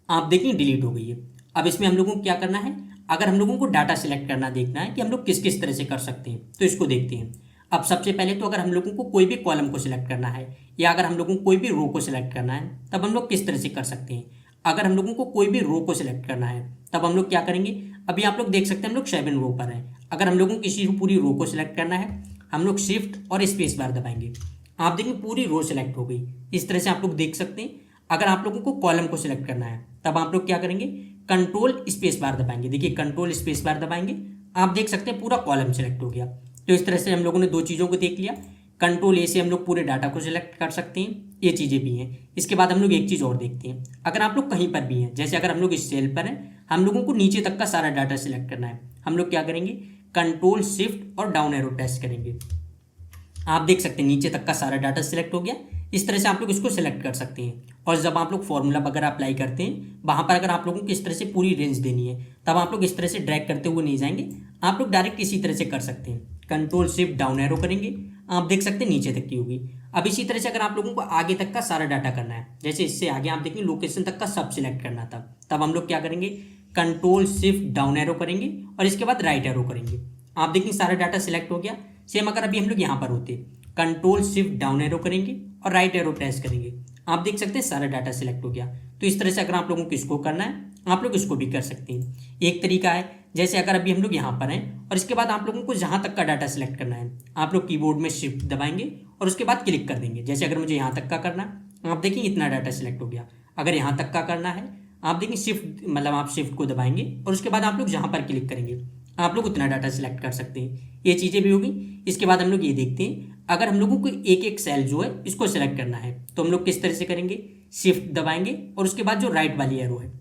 आप देखिए डिलीट हो गई है। अब इसमें हम लोगों को क्या करना है, अगर हम लोगों को डाटा सिलेक्ट करना देखना है कि हम लोग किस किस तरह से कर सकते हैं तो इसको देखते हैं। अब सबसे पहले तो अगर हम लोगों को कोई भी कॉलम को सिलेक्ट करना है या अगर हम लोगों को कोई भी रो को सिलेक्ट करना है तब हम लोग किस तरह से कर सकते हैं। अगर हम लोगों को कोई भी रो को सिलेक्ट करना है तब हम लोग क्या करेंगे, अभी आप लोग देख सकते हैं हम लोग 7 रो पर हैं। अगर हम लोगों को किसी पूरी रो को सिलेक्ट करना है हम लोग शिफ्ट और स्पेस बार दबाएंगे। आप देखिए पूरी रो सिलेक्ट हो गई। इस तरह से आप लोग देख सकते हैं। अगर आप लोगों को कॉलम को सिलेक्ट करना है तब आप लोग क्या करेंगे, कंट्रोल स्पेस बार दबाएंगे। देखिए कंट्रोल स्पेस बार दबाएंगे, आप देख सकते हैं पूरा कॉलम सिलेक्ट हो गया। तो इस तरह से हम लोगों ने दो चीज़ों को देख लिया। कंट्रोल ए से हम लोग पूरे डाटा को सिलेक्ट कर सकते हैं, ये चीज़ें भी हैं। इसके बाद हम लोग एक चीज़ और देखते हैं। अगर आप लोग कहीं पर भी हैं, जैसे अगर हम लोग इस सेल पर हैं, हम लोगों को नीचे तक का सारा डाटा सिलेक्ट करना है, हम लोग क्या करेंगे, कंट्रोल शिफ्ट और डाउन एरो प्रेस करेंगे। आप देख सकते हैं नीचे तक का सारा डाटा सिलेक्ट हो गया। इस तरह से आप लोग इसको सिलेक्ट कर सकते हैं। और जब आप लोग फॉर्मूला वगैरह अप्लाई करते हैं वहाँ पर अगर आप लोगों को इस तरह से पूरी रेंज देनी है तब आप लोग इस तरह से ड्रैग करते हुए नहीं जाएंगे, आप लोग डायरेक्ट इसी तरह से कर सकते हैं। कंट्रोल शिफ्ट डाउन एरो करेंगे, आप देख सकते हैं नीचे तक की होगी। अब इसी तरह से अगर आप लोगों को आगे तक का सारा डाटा करना है, जैसे इससे आगे आप देखेंगे लोकेशन तक का सब सिलेक्ट करना था, तब हम लोग क्या करेंगे, कंट्रोल शिफ्ट डाउन एरो करेंगे और इसके बाद राइट एरो करेंगे। आप देखेंगे सारा डाटा सिलेक्ट हो गया। सेम अगर अभी हम लोग यहाँ पर होते, कंट्रोल शिफ्ट डाउन एरो करेंगे और राइट एरो प्रेस करेंगे, आप देख सकते हैं सारा डाटा सिलेक्ट हो गया। तो इस तरह से अगर आप लोगों को इसको करना है आप लोग इसको भी कर सकते हैं। एक तरीका है, जैसे अगर अभी हम लोग यहाँ पर हैं और इसके बाद आप लोगों को जहाँ तक का डाटा सिलेक्ट करना है आप लोग कीबोर्ड में शिफ्ट दबाएंगे और उसके बाद क्लिक कर देंगे। जैसे अगर मुझे यहाँ तक का करना है, आप देखिए इतना डाटा सिलेक्ट हो गया। अगर यहाँ तक का करना है आप देखें शिफ्ट मतलब आप शिफ्ट को दबाएंगे और उसके बाद आप लोग जहाँ पर क्लिक करेंगे आप लोग उतना डाटा सिलेक्ट कर सकते हैं। ये चीज़ें भी होगी। इसके बाद हम लोग ये देखते हैं अगर हम लोगों को एक एक सेल जो है इसको सिलेक्ट करना है तो हम लोग किस तरह से करेंगे, शिफ्ट दबाएंगे और उसके बाद जो राइट वाली एरो है,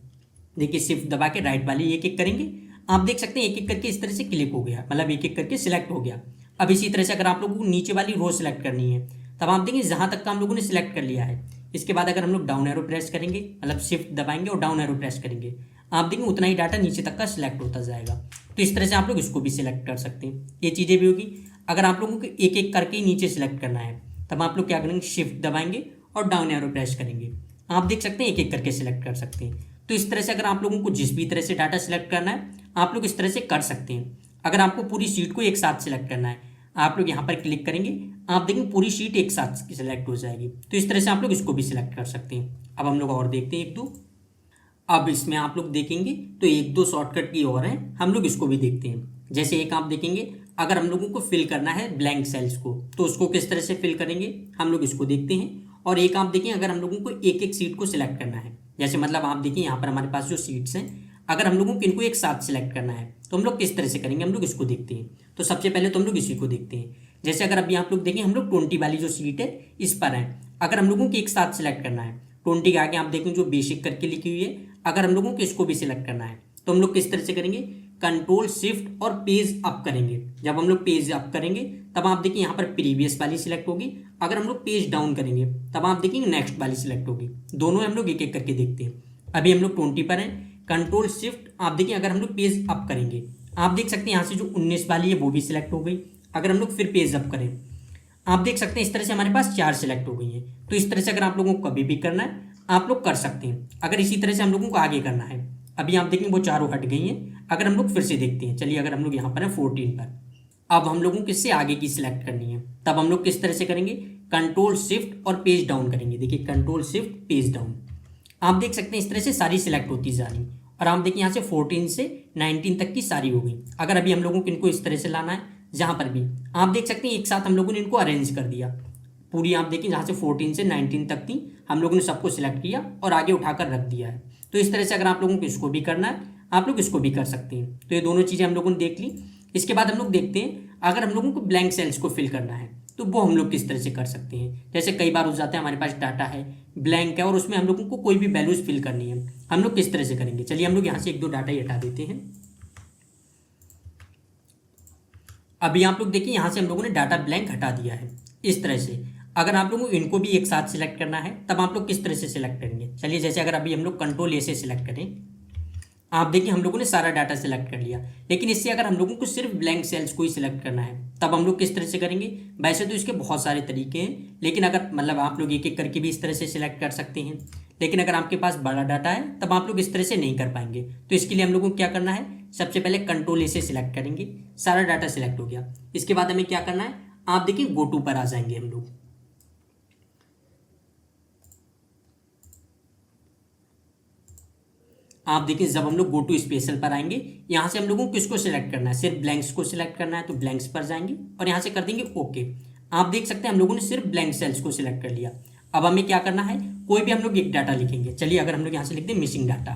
देखिए शिफ्ट दबा के राइट वाली एक एक करेंगे। आप देख सकते हैं एक एक करके इस तरह से क्लिक हो गया, मतलब एक एक करके सिलेक्ट हो गया। अब इसी तरह से अगर आप लोगों को नीचे वाली रो सिलेक्ट करनी है तब आप देखेंगे जहाँ तक का हम लोगों ने सिलेक्ट कर लिया है, इसके बाद अगर हम लोग डाउन एरो प्रेस करेंगे, मतलब शिफ्ट दबाएंगे और डाउन एरो प्रेस करेंगे, आप देखेंगे उतना ही डाटा नीचे तक का सिलेक्ट होता जाएगा। तो इस तरह से आप लोग इसको भी सिलेक्ट कर सकते हैं। ये चीज़ें भी होगी। अगर आप लोगों को एक एक करके ही नीचे सिलेक्ट करना है तब आप लोग क्या करेंगे, शिफ्ट दबाएंगे और डाउन एरो प्रेस करेंगे। आप देख सकते हैं एक एक करके सिलेक्ट कर सकते हैं। तो इस तरह से अगर आप लोगों को जिस भी तरह से डाटा सिलेक्ट करना है आप लोग इस तरह से कर सकते हैं। अगर आपको पूरी शीट को एक साथ सिलेक्ट करना है आप लोग यहाँ पर क्लिक करेंगे, आप देखेंगे पूरी शीट एक साथ सिलेक्ट हो जाएगी। तो इस तरह से आप लोग इसको भी सिलेक्ट कर सकते हैं। अब हम लोग और देखते हैं एक दो। अब इसमें आप लोग देखेंगे तो एक दो शॉर्टकट की और हैं, हम लोग इसको भी देखते हैं। जैसे एक आप देखेंगे अगर हम लोगों को फिल करना है ब्लैंक सेल्स को तो उसको किस तरह से फिल करेंगे हम लोग इसको देखते हैं। और एक आप देखिए अगर हम लोगों को एक एक सीट को सिलेक्ट करना है, जैसे मतलब आप देखिए यहाँ पर हमारे पास जो सीट्स हैं अगर हम लोगों को इनको एक साथ सिलेक्ट करना है तो हम लोग किस तरह से करेंगे हम लोग इसको देखते हैं। तो सबसे पहले तो हम लोग इसी को देखते हैं। जैसे अगर अभी आप लोग देखें हम लोग 20 वाली जो सीट है इस पर है, अगर हम लोगों को एक साथ सिलेक्ट करना है 20 के आगे आप देखें जो बेसिक करके लिखी हुई है, अगर हम लोगों को इसको भी सिलेक्ट करना है तो हम लोग किस तरह से करेंगे, कंट्रोल शिफ्ट और पेज अप करेंगे। जब हम लोग पेज अप करेंगे तब आप देखिए यहाँ पर प्रीवियस वाली सिलेक्ट होगी, अगर हम लोग पेज डाउन करेंगे तब आप देखेंगे नेक्स्ट वाली सिलेक्ट होगी। दोनों हम लोग एक एक करके देखते हैं। अभी हम लोग 20 पर हैं, कंट्रोल शिफ्ट आप देखिए अगर हम लोग पेज अप करेंगे आप देख सकते हैं यहाँ से जो 19 वाली है वो भी सिलेक्ट हो गई। अगर हम लोग फिर पेज अप करें आप देख सकते हैं इस तरह से हमारे पास 4 सिलेक्ट हो गई हैं। तो इस तरह से अगर आप लोगों को कभी भी करना है आप लोग कर सकते हैं। अगर इसी तरह से हम लोगों को आगे करना है, अभी आप देखेंगे वो चारों हट गई हैं। अगर हम लोग फिर से देखते हैं, चलिए अगर हम लोग यहाँ पर हैं 14 पर, अब हम लोगों को किससे आगे की सिलेक्ट करनी है तब हम लोग किस तरह से करेंगे, कंट्रोल शिफ्ट और पेज डाउन करेंगे। देखिए कंट्रोल शिफ्ट पेज डाउन, आप देख सकते हैं इस तरह से सारी सिलेक्ट होती जा रही और आप देखिए यहाँ से 14 से 19 तक की सारी हो गई। अगर अभी हम लोगों को इनको इस तरह से लाना है जहाँ पर भी आप देख सकते हैं एक साथ हम लोगों ने इनको अरेंज कर दिया पूरी, आप देखिए जहाँ से 14 से 19 तक थी हम लोगों ने सबको सिलेक्ट किया और आगे उठाकर रख दिया है। तो इस तरह से अगर आप लोगों को इसको भी करना है आप लोग इसको भी कर सकते हैं। तो ये दोनों चीज़ें हम लोगों ने देख ली। इसके बाद हम लोग देखते हैं अगर हम लोगों को ब्लैंक सेल्स को फिल करना है तो वो हम लोग किस तरह से कर सकते हैं। जैसे कई बार हो जाता है हमारे पास डाटा है ब्लैंक है और उसमें हम लोगों को कोई भी वैल्यूज फिल करनी है, हम लोग किस तरह से करेंगे। चलिए हम लोग यहाँ से एक दो डाटा ही हटा देते हैं। अभी आप लोग देखिए यहाँ से हम लोगों ने डाटा ब्लैंक हटा दिया है इस तरह से। अगर आप लोगों को इनको भी एक साथ सिलेक्ट करना है तब आप लोग किस तरह से सिलेक्ट करेंगे। चलिए जैसे अगर अभी हम लोग कंट्रोल ए से सिलेक्ट करें, आप देखिए हम लोगों ने सारा डाटा सिलेक्ट कर लिया, लेकिन इससे अगर हम लोगों को सिर्फ ब्लैंक सेल्स को ही सिलेक्ट करना है तब हम लोग किस तरह से करेंगे। वैसे तो इसके बहुत सारे तरीके हैं, लेकिन अगर मतलब आप लोग एक एक करके भी इस तरह से सिलेक्ट कर सकते हैं, लेकिन अगर आपके पास बड़ा डाटा है तब आप लोग इस तरह से नहीं कर पाएंगे। तो इसके लिए हम लोगों को क्या करना है, सबसे पहले कंट्रोल ए से सिलेक्ट करेंगे, सारा डाटा सिलेक्ट हो गया। इसके बाद हमें क्या करना है, आप देखिए गो टू पर आ जाएंगे हम लोग। आप देखिए जब हम लोग गो टू स्पेशल पर आएंगे यहाँ से हम लोगों को किसको सिलेक्ट करना है, सिर्फ ब्लैंक्स को सिलेक्ट करना है तो ब्लैंक्स पर जाएंगे और यहाँ से कर देंगे ओके। आप देख सकते हैं हम लोगों ने सिर्फ ब्लैंक सेल्स को सिलेक्ट कर लिया। अब हमें क्या करना है, कोई भी हम लोग एक डाटा लिखेंगे। चलिए अगर हम लोग यहाँ से लिखते हैं मिसिंग डाटा,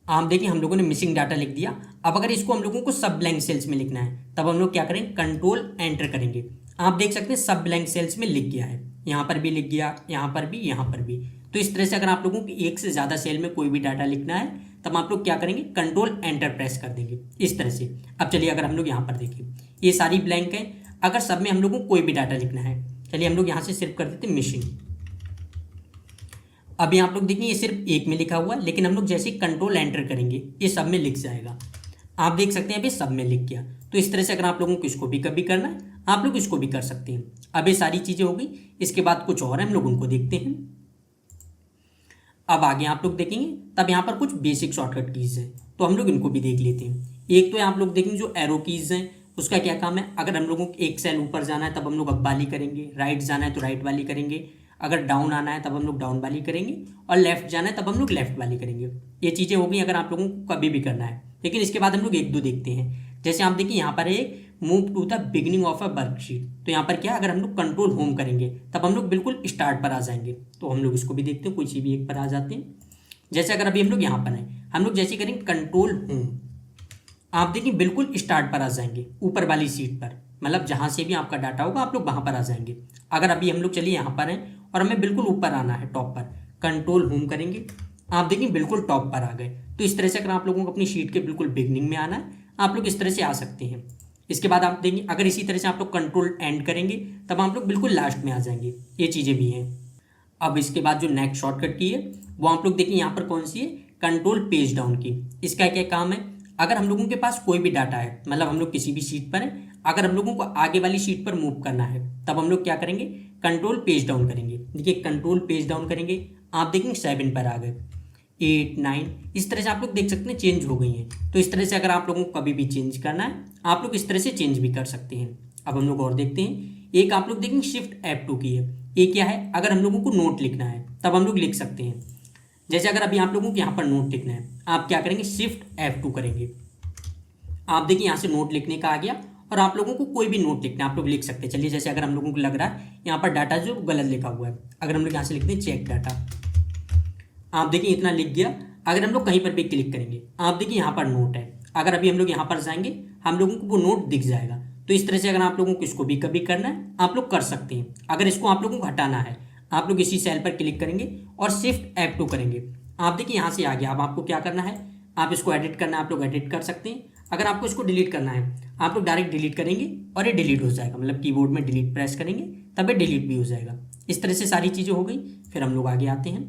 आप देखिए हम लोगों ने मिसिंग डाटा लिख दिया। अब अगर इसको हम लोगों को सब ब्लैंक सेल्स में लिखना है तब हम लोग क्या करेंगे, कंट्रोल एंटर करेंगे। आप देख सकते हैं सब ब्लैंक सेल्स में लिख गया है, यहाँ पर भी लिख गया, यहाँ पर भी, यहाँ पर भी। तो इस तरह से अगर आप लोगों को एक से ज़्यादा सेल में कोई भी डाटा लिखना है तब आप लोग क्या करेंगे, कंट्रोल एंटर प्रेस कर देंगे इस तरह से। अब चलिए अगर हम लोग यहाँ पर देखें ये सारी ब्लैंक है, अगर सब में हम लोगों को कोई भी डाटा लिखना है, चलिए हम लोग यहाँ से सिर्फ कर देते हैं मिसिंग। अभी आप लोग देखिए ये सिर्फ एक में लिखा हुआ है, लेकिन हम लोग जैसे ही कंट्रोल एंटर करेंगे ये सब में लिख जाएगा। आप देख सकते हैं अभी सब में लिख गया। तो इस तरह से अगर आप लोगों को इसको भी कभी करना है आप लोग इसको भी कर सकते हैं। अब ये सारी चीज़ें हो गई। इसके बाद कुछ और हम लोग उनको देखते हैं। अब आगे आप लोग देखेंगे तब यहाँ पर कुछ बेसिक शॉर्टकट कीज़ हैं तो हम लोग इनको भी देख लेते हैं। एक तो आप लोग देखेंगे जो एरो कीज़ हैं उसका क्या काम है, अगर हम लोगों को एक सेल ऊपर जाना है तब हम लोग अप वाली करेंगे, राइट जाना है तो राइट वाली करेंगे, अगर डाउन आना है तब हम लोग डाउन वाली करेंगे और लेफ्ट जाना है तब हम लोग लेफ्ट वाली करेंगे। ये चीज़ें हो गई अगर आप लोगों को कभी भी करना है। लेकिन इसके बाद हम लोग एक दो देखते हैं। जैसे आप देखिए यहाँ पर है move to the beginning of a worksheet, तो यहाँ पर क्या है, अगर हम लोग कंट्रोल होम करेंगे तब हम लोग बिल्कुल स्टार्ट पर आ जाएंगे। तो हम लोग इसको भी देखते हैं, किसी भी एक पर आ जाते हैं। जैसे अगर अभी हम लोग यहाँ पर हैं, हम लोग जैसे करेंगे कंट्रोल होम, आप देखिए बिल्कुल स्टार्ट पर आ जाएंगे, ऊपर वाली सीट पर, मतलब जहाँ से भी आपका डाटा होगा आप लोग वहाँ पर आ जाएंगे। अगर अभी हम लोग चलिए यहाँ पर हैं और हमें बिल्कुल ऊपर आना है, टॉप पर, कंट्रोल होम करेंगे, आप देखिए बिल्कुल टॉप पर आ गए। तो इस तरह से अगर आप लोगों को अपनी शीट के बिल्कुल बिगनिंग में आना है, आप लोग इस तरह से आ सकते हैं। इसके बाद आप देंगे, अगर इसी तरह से आप लोग कंट्रोल एंड करेंगे तब आप लोग बिल्कुल लास्ट में आ जाएंगे। ये चीज़ें भी हैं। अब इसके बाद जो नेक्स्ट शॉर्टकट की है वो आप लोग देखिए यहाँ पर कौन सी है, कंट्रोल पेज डाउन की। इसका क्या काम है, अगर हम लोगों के पास कोई भी डाटा है, मतलब हम लोग किसी भी शीट पर हैं, अगर हम लोगों को आगे वाली शीट पर मूव करना है तब हम लोग क्या करेंगे, कंट्रोल पेज डाउन करेंगे। देखिए कंट्रोल पेज डाउन करेंगे, आप देखेंगे 7 पर आ गए, 8, 9, इस तरह से आप लोग देख सकते हैं चेंज हो गई हैं। तो इस तरह से अगर आप लोगों को कभी भी चेंज करना है आप लोग इस तरह से चेंज भी कर सकते हैं। अब हम लोग और देखते हैं, एक आप लोग देखेंगे शिफ्ट F2 की है। ये क्या है, अगर हम लोगों को नोट लिखना है तब हम लोग लिख सकते हैं। जैसे अगर अभी आप लोगों को यहाँ पर नोट लिखना है, आप क्या करेंगे, शिफ्ट F2 करेंगे, आप देखिए यहाँ से नोट लिखने का आ गया और आप लोगों को कोई भी नोट लिखना है आप लोग लिख सकते हैं। चलिए जैसे अगर हम लोगों को लग रहा है यहाँ पर डाटा जो गलत लिखा हुआ है, अगर हम लोग यहाँ से लिखते हैं चेक डाटा, आप देखिए इतना लिख गया। अगर हम लोग कहीं पर भी क्लिक करेंगे, आप देखिए यहाँ पर नोट है, अगर अभी हम लोग यहाँ पर जाएंगे हम लोगों को वो नोट दिख जाएगा। तो इस तरह से अगर आप लोगों को इसको भी कभी करना है आप लोग कर सकते हैं। अगर इसको आप लोगों को हटाना है, आप लोग इसी सेल पर क्लिक करेंगे और शिफ्ट F2 करेंगे, आप देखिए यहाँ से आ गया। अब आपको क्या करना है, आप इसको एडिट करना है, आप लोग एडिट कर सकते हैं। अगर आपको इसको डिलीट करना है आप लोग डायरेक्ट डिलीट करेंगे और ये डिलीट हो जाएगा, मतलब कीबोर्ड में डिलीट प्रेस करेंगे तब ये डिलीट भी हो जाएगा। इस तरह से सारी चीज़ें हो गई। फिर हम लोग आगे आते हैं।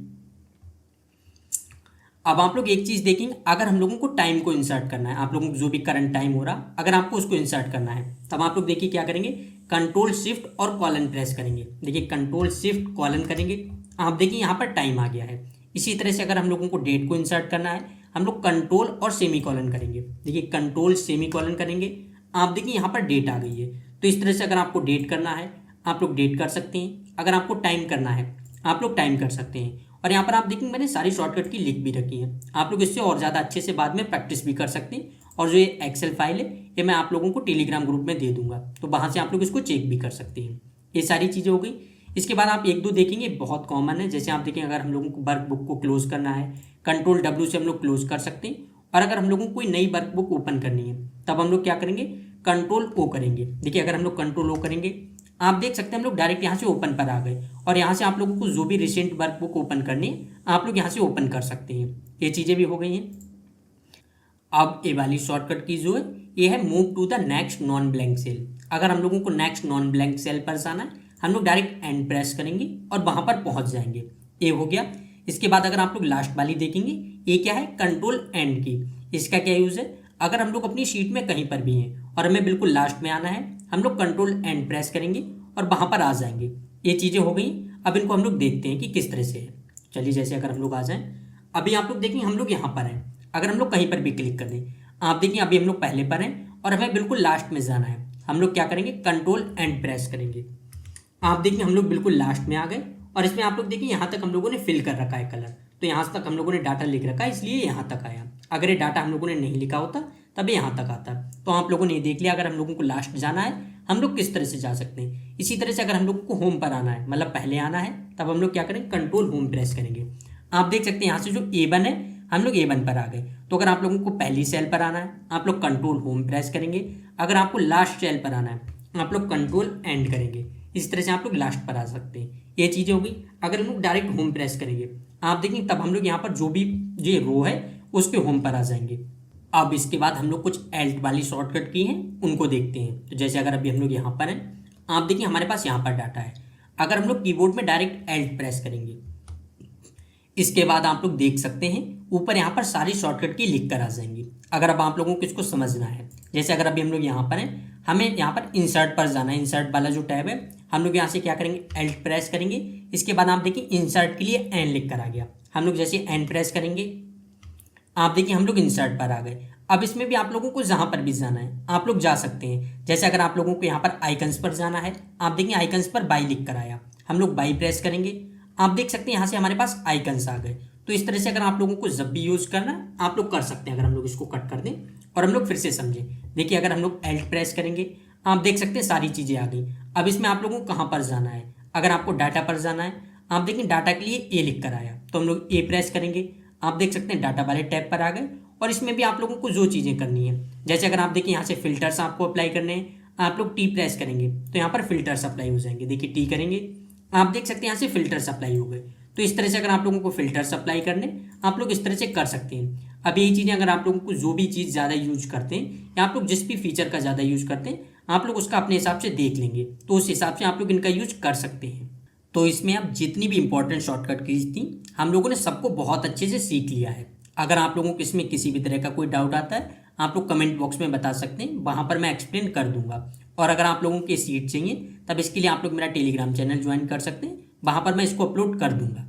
अब आप लोग एक चीज़ देखेंगे, अगर हम लोगों को टाइम को इंसर्ट करना है, आप लोगों को जो भी करंट टाइम हो रहा, अगर आपको उसको इंसर्ट करना है तब आप लोग देखिए क्या करेंगे, कंट्रोल शिफ्ट और कॉलन प्रेस करेंगे। देखिए कंट्रोल शिफ्ट कॉलन करेंगे, आप देखिए यहाँ पर टाइम आ गया है। इसी तरह से अगर हम लोगों को डेट को इंसर्ट करना है, हम लोग कंट्रोल और सेमी कॉलन करेंगे। देखिए कंट्रोल सेमी कॉलन करेंगे, आप देखिए यहाँ पर डेट आ गई है। तो इस तरह से अगर आपको डेट करना है आप लोग डेट कर सकते हैं, अगर आपको टाइम करना है आप लोग टाइम कर सकते हैं। और यहाँ पर आप देखेंगे मैंने सारी शॉर्टकट की लिंक भी रखी है, आप लोग इससे और ज़्यादा अच्छे से बाद में प्रैक्टिस भी कर सकते हैं। और जो ये एक्सेल फाइल है ये मैं आप लोगों को टेलीग्राम ग्रुप में दे दूंगा, तो वहाँ से आप लोग इसको चेक भी कर सकते हैं। ये सारी चीज़ें हो गई। इसके बाद आप एक दो देखेंगे बहुत कॉमन है, जैसे आप देखें अगर हम लोगों को वर्कबुक को क्लोज करना है, कंट्रोल W से हम लोग क्लोज कर सकते हैं। और अगर हम लोगों को कोई नई वर्कबुक ओपन करनी है तब हम लोग क्या करेंगे, कंट्रोल O करेंगे। देखिए अगर हम लोग कंट्रोल O करेंगे, आप देख सकते हैं हम लोग डायरेक्ट यहाँ से ओपन पर आ गए और यहाँ से आप लोगों को जो भी रिसेंट वर्कबुक ओपन करनी है आप लोग यहाँ से ओपन कर सकते हैं। ये चीज़ें भी हो गई हैं। अब ये वाली शॉर्टकट की जो है ये है move to the next non blank cell. अगर हम लोगों को नेक्स्ट नॉन ब्लैंक सेल पर जाना है हम लोग डायरेक्ट एंड प्रेस करेंगे और वहाँ पर पहुँच जाएंगे। ये हो गया। इसके बाद अगर आप लोग लास्ट वाली देखेंगे, ये क्या है, कंट्रोल एंड की। इसका क्या यूज़ है, अगर हम लोग अपनी शीट में कहीं पर भी हैं और हमें बिल्कुल लास्ट में आना है, हम लोग कंट्रोल एंड प्रेस करेंगे और वहाँ पर आ जाएंगे। ये चीज़ें हो गई। अब इनको हम लोग देखते हैं कि किस तरह से है। चलिए जैसे अगर हम लोग आ जाएं, अभी आप लोग देखेंगे हम लोग यहाँ पर हैं, अगर हम लोग कहीं पर भी क्लिक कर दें, आप देखिए अभी हम लोग पहले पर हैं और हमें बिल्कुल लास्ट में जाना है, हम लोग क्या करेंगे, कंट्रोल एंड प्रेस करेंगे। आप देखिए हम लोग बिल्कुल लास्ट में आ गए और इसमें आप लोग देखिए यहाँ तक हम लोगों ने फिल कर रखा है कलर, तो यहाँ तक हम लोगों ने डाटा लिख रखा है इसलिए यहाँ तक आया। अगर ये डाटा हम लोगों ने नहीं लिखा होता तब यहाँ तक आता। तो आप लोगों ने ये देख लिया अगर हम लोगों को लास्ट जाना है हम लोग किस तरह से जा सकते हैं। इसी तरह से अगर हम लोग को होम पर आना है, मतलब पहले आना है, तब हम लोग क्या करेंगे, कंट्रोल होम प्रेस करेंगे। आप देख सकते हैं यहाँ से जो A1 है हम लोग A1 पर आ गए। तो अगर आप लोगों को पहली सेल पर आना है आप लोग कंट्रोल होम प्रेस करेंगे, अगर आपको लास्ट सेल पर आना है आप लोग कंट्रोल एंड करेंगे। इस तरह से आप लोग लास्ट पर आ सकते हैं। ये चीज़ें हो गई। अगर हम लोग डायरेक्ट होम प्रेस करेंगे आप देखेंगे तब हम लोग यहाँ पर जो भी ये रो है उस पर होम पर आ जाएंगे। अब इसके बाद हम लोग कुछ एल्ट वाली शॉर्टकट की हैं उनको देखते हैं। तो जैसे अगर अभी हम लोग यहाँ पर हैं, आप देखिए हमारे पास यहाँ पर डाटा है, अगर हम लोग कीबोर्ड में डायरेक्ट एल्ट प्रेस करेंगे, इसके बाद आप लोग देख सकते हैं ऊपर यहाँ पर सारी शॉर्टकट की लिख कर आ जाएंगी। अगर अब आप लोगों को इसको समझना है, जैसे अगर अभी हम लोग यहाँ पर हैं, हमें यहाँ पर इंसर्ट पर जाना है, इंसर्ट वाला जो टैब है हम लोग यहाँ से क्या करेंगे, एल्ट प्रेस करेंगे। इसके बाद आप देखिए इंसर्ट के लिए एन लिख कर आ गया, हम लोग जैसे एन प्रेस करेंगे आप देखिए हम लोग इंसर्ट पर आ गए। अब इसमें भी आप लोगों को जहाँ पर भी जाना है आप लोग जा सकते हैं। जैसे अगर आप लोगों को यहाँ पर आइकन्स पर जाना है, आप देखिए आइकन्स पर बाई लिख कर आया, हम लोग बाई प्रेस करेंगे, आप देख सकते हैं यहाँ से हमारे पास आइकन्स आ गए। तो इस तरह से अगर आप लोगों को जब भी यूज़ करना है आप लोग कर सकते हैं। अगर हम लोग इसको कट कर दें और हम लोग फिर से समझें। देखिए अगर हम लोग एल्ट प्रेस करेंगे, आप देख सकते हैं सारी चीज़ें आ गई। अब इसमें आप लोगों को कहाँ पर जाना है, अगर आपको डाटा पर जाना है, आप देखें डाटा के लिए ए लिख कर आया, तो हम लोग ए प्रेस करेंगे। आप देख सकते हैं डाटा वाले टैब पर आ गए। और इसमें भी आप लोगों को जो चीज़ें करनी है, जैसे अगर आप देखिए यहाँ से फिल्टर्स आपको अप्लाई करने हैं, आप लोग टी प्रेस करेंगे तो यहाँ पर फिल्टर्स अप्लाई हो जाएंगे। देखिए टी करेंगे, आप देख सकते हैं यहाँ से फिल्टर्स अप्लाई हो गए। तो इस तरह से अगर आप लोगों को फिल्टर्स अप्लाई करने, आप लोग इस तरह से कर सकते हैं। अब यही चीज़ें अगर आप लोगों को जो भी चीज़ ज़्यादा यूज करते हैं या आप लोग जिस भी फीचर का ज़्यादा यूज करते हैं, आप लोग उसका अपने हिसाब से देख लेंगे, तो उस हिसाब से आप लोग इनका यूज कर सकते हैं। तो इसमें आप जितनी भी इंपॉर्टेंट शॉर्टकट कीज थी, हम लोगों ने सबको बहुत अच्छे से सीख लिया है। अगर आप लोगों को इसमें किसी भी तरह का कोई डाउट आता है, आप लोग कमेंट बॉक्स में बता सकते हैं, वहाँ पर मैं एक्सप्लेन कर दूंगा। और अगर आप लोगों की सीट चाहिए, तब इसके लिए आप लोग मेरा टेलीग्राम चैनल ज्वाइन कर सकते हैं, वहाँ पर मैं इसको अपलोड कर दूंगा।